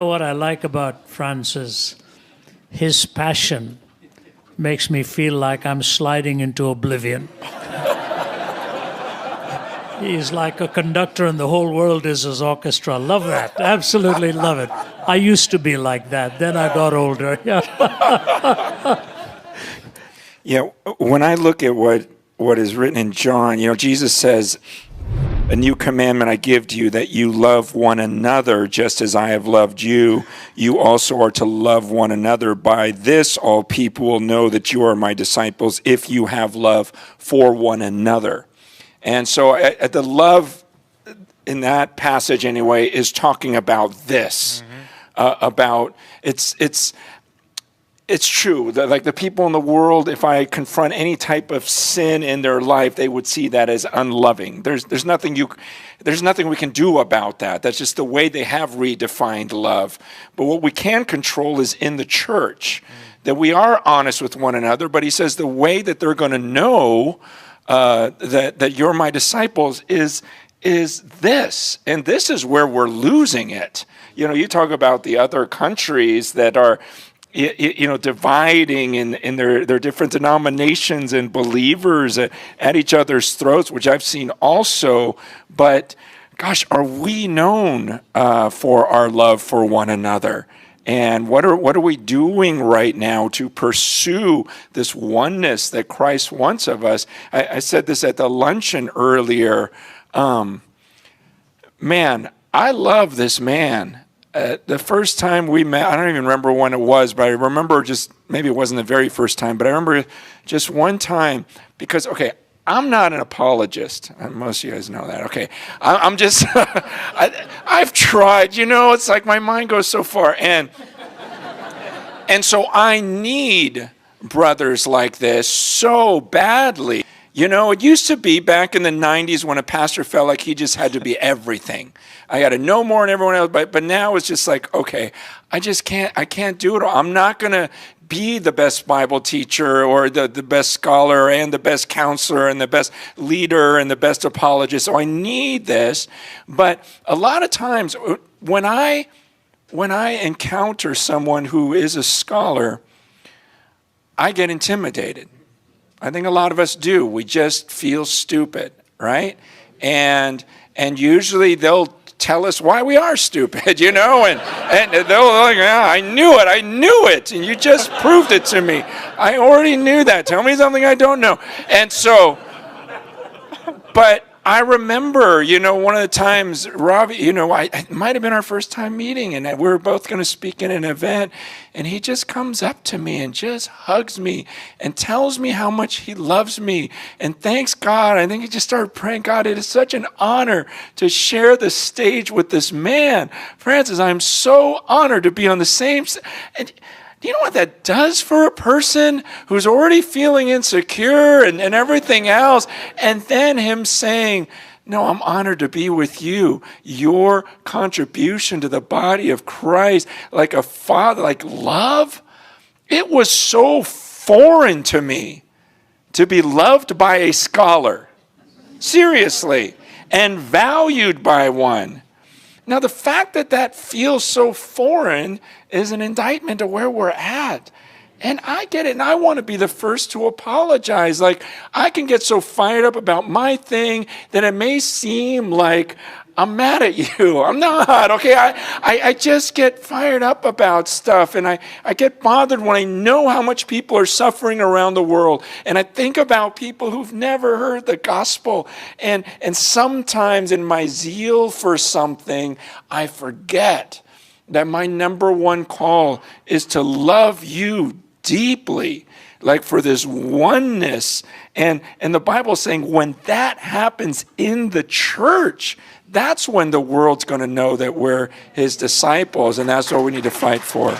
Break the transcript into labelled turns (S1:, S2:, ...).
S1: What I like about Francis, his passion makes me feel like I'm sliding into oblivion. He's like a conductor and the whole world is his orchestra. Love that. Absolutely love it. I used to be like that. Then I got older.
S2: Yeah, when I look at what is written in John, Jesus says, "A new commandment I give to you, that you love one another just as I have loved you. You also are to love one another. By this all people will know that you are my disciples, if you have love for one another." And so the love in that passage anyway is talking about this, about it's true that like the people in the world, if I confront any type of sin in their life, they would see that as unloving. There's nothing we can do about that. That's just the way they have redefined love. But what we can control is in the church, that we are honest with one another. But he says the way that they're going to know that you're my disciples is this, and this is where we're losing it. You talk about the other countries that are dividing in their different denominations and believers at each other's throats, which I've seen also. But gosh, are we known for our love for one another? And what are we doing right now to pursue this oneness that Christ wants of us? I said this at the luncheon earlier. Man, I love this man. The first time we met, I don't even remember when it was, but I remember maybe it wasn't the very first time, but I remember just one time because, okay, I'm not an apologist. Most of you guys know that. Okay, I'm just, I've tried, it's like my mind goes so far. And so I need brothers like this so badly. It used to be back in the 90s when a pastor felt like he just had to be everything. I got to know more than everyone else, but now it's just like, okay, I can't do it all. I'm not going to be the best Bible teacher or the best scholar and the best counselor and the best leader and the best apologist. So I need this. But a lot of times when I encounter someone who is a scholar, I get intimidated. I think a lot of us do. We just feel stupid, right? And usually they'll tell us why we are stupid, and they'll like, I knew it, and you just proved it to me. I already knew that. Tell me something I don't know. And so, but I remember, one of the times, Ravi, it might have been our first time meeting, and we were both going to speak in an event, and he just comes up to me and just hugs me and tells me how much he loves me and thanks God. I think he just started praying, God, it is such an honor to share the stage with this man. Francis, I'm so honored to be on the same and do you know what that does for a person who's already feeling insecure and everything else? And then him saying, no, I'm honored to be with you. Your contribution to the body of Christ, like a father, like love. It was so foreign to me to be loved by a scholar. Seriously. And valued by one. Now, the fact that feels so foreign is an indictment of where we're at. And I get it, and I want to be the first to apologize. Like, I can get so fired up about my thing that it may seem like I'm mad at you. I'm not, okay? I just get fired up about stuff, and I get bothered when I know how much people are suffering around the world. And I think about people who've never heard the gospel. And sometimes in my zeal for something, I forget that my number one call is to love you deeply, like for this oneness. And the Bible is saying when that happens in the church, that's when the world's going to know that we're his disciples, and that's what we need to fight for.